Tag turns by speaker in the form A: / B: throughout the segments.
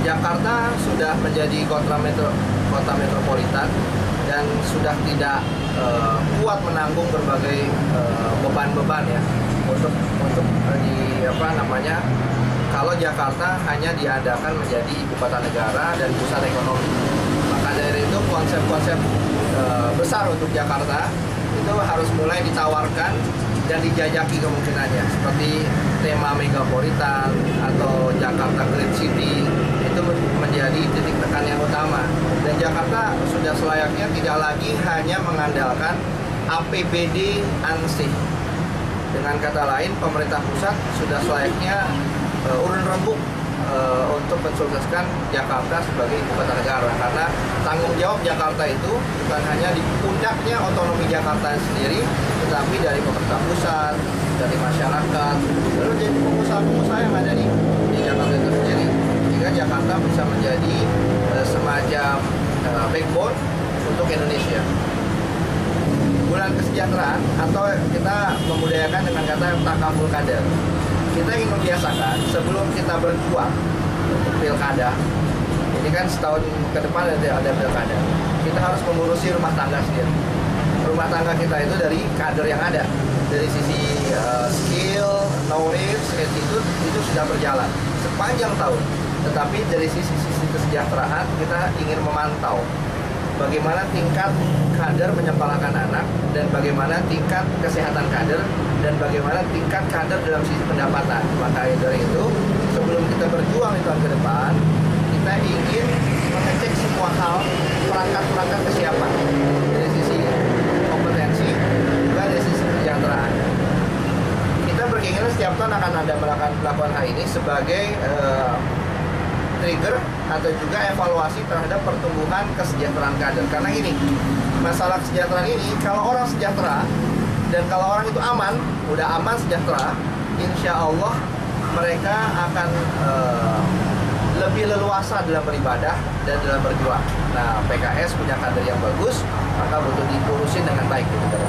A: Jakarta sudah menjadi kota metropolitan dan sudah tidak kuat menanggung berbagai beban-beban ya untuk kalau Jakarta hanya diadakan menjadi ibu kota negara dan pusat ekonomi. Maka dari itu konsep-konsep besar untuk Jakarta itu harus mulai ditawarkan dan dijajaki kemungkinannya, seperti tema megapolitan atau Jakarta Green City itu menjadi titik tekan yang utama. Dan Jakarta sudah selayaknya tidak lagi hanya mengandalkan APBD ansih. Dengan kata lain, pemerintah pusat sudah selayaknya urun rembuk untuk mensukseskan Jakarta sebagai ibu kota negara, karena tanggung jawab Jakarta itu bukan hanya di pundaknya otonomi Jakarta sendiri, tetapi dari pemerintah pusat, dari masyarakat, lalu dari pengusaha-pengusaha yang ada di Jakarta itu sendiri, sehingga Jakarta bisa menjadi semacam backbone untuk Indonesia. Bulan kesejahteraan, atau kita memudayakan dengan kata takaful kader. Kita ingin membiasakan sebelum kita berjuang untuk pilkada, ini kan setahun ke depan ada pilkada, kita harus mengurusi rumah tangga sendiri. Rumah tangga kita itu dari kader yang ada, dari sisi skill, knowledge, attitude itu sudah berjalan sepanjang tahun. Tetapi dari sisi kesejahteraan kita ingin memantau bagaimana tingkat kader menyekolahkan anak, dan bagaimana tingkat kesehatan kader, dan bagaimana tingkat kader dalam sisi pendapatan. Maka dari itu, sebelum kita berjuang di tahun ke depan, kita ingin mengecek semua hal, perangkat-perangkat kesiapan dari sisi kompetensi, juga dari sisi kesejahteraan. Kita berkeinginan setiap tahun akan ada melakukan hal ini sebagai trigger atau juga evaluasi terhadap pertumbuhan kesejahteraan kader. Karena ini, masalah kesejahteraan ini, kalau orang sejahtera dan kalau orang itu aman, udah aman sejahtera, insya Allah mereka akan lebih leluasa dalam beribadah dan dalam berjuang. Nah, PKS punya kader yang bagus, maka butuh diurusin dengan baik gitu.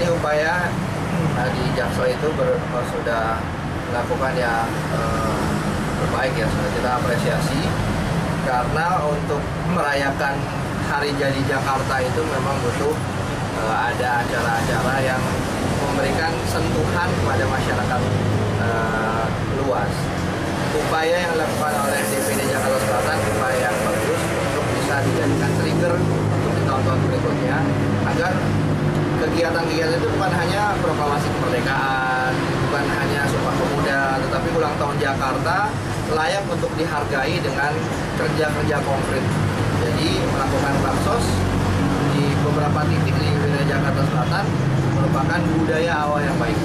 A: Ini upaya di Jaksel itu sudah melakukan yang terbaik ya, sudah kita apresiasi, karena untuk merayakan hari jadi Jakarta itu memang butuh ada acara-acara yang memberikan sentuhan kepada masyarakat luas. Upaya yang dilakukan oleh DPD Jakarta Selatan upaya yang bagus untuk bisa dijadikan trigger untuk di tahun-tahun berikutnya, agar kegiatan-kegiatan itu bukan hanya proklamasi kemerdekaan, bukan hanya Sumpah Pemuda, tetapi ulang tahun Jakarta layak untuk dihargai dengan kerja-kerja konkret. Jadi melakukan baksos di beberapa titik di wilayah Jakarta Selatan merupakan budaya awal yang baik.